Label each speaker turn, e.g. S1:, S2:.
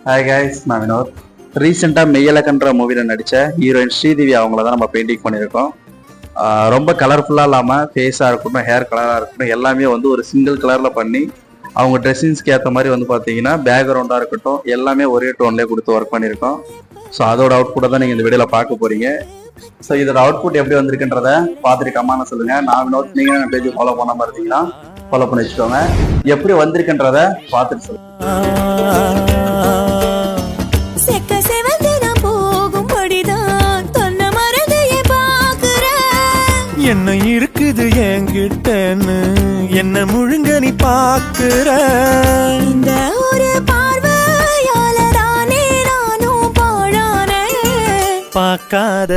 S1: Hi guys, நான் வினோத். ரீசெண்டாக மெய்யலக்கன்ற மூவியில் நடித்த ஹீரோயின் ஸ்ரீதேவி அவங்கள தான் நம்ம பெயிண்டிங் பண்ணியிருக்கோம். ரொம்ப கலர்ஃபுல்லாக இல்லாமல் ஃபேஸாக இருக்கட்டும், ஹேர் கலராக இருக்கட்டும், எல்லாமே வந்து ஒரு சிங்கிள் கலரில் பண்ணி அவங்க ட்ரெஸ்ஸிங்ஸ்க்கு ஏற்ற மாதிரி வந்து பார்த்தீங்கன்னா பேக்ரவுண்டாக இருக்கட்டும் எல்லாமே ஒரே டோன்லேயே கொடுத்து ஒர்க் பண்ணியிருக்கோம். ஸோ அதோட அவுட்புட்டை தான் நீங்கள் இந்த வீடியோவில் பார்க்க போகிறீங்க. ஸோ இதோட அவுட்புட் எப்படி வந்திருக்குன்றத பார்த்துட்டு கமெண்ட்ல சொல்லுங்கள். நான் வினோத், நீங்கள் என் பேஜ் ஃபாலோ பண்ணாமல் இருந்தீங்கன்னா ஃபாலோ பண்ணி வச்சுக்கோங்க. எப்படி வந்திருக்குன்றத பார்த்துட்டு சொல்லுங்கள்.
S2: என்ன இருக்குது என்கிட்டன்னு என்ன முழுங்க நீ பாக்குற
S3: இந்த ஒரு பார்வையால தானே நானும் பாழானே.
S2: பார்க்காத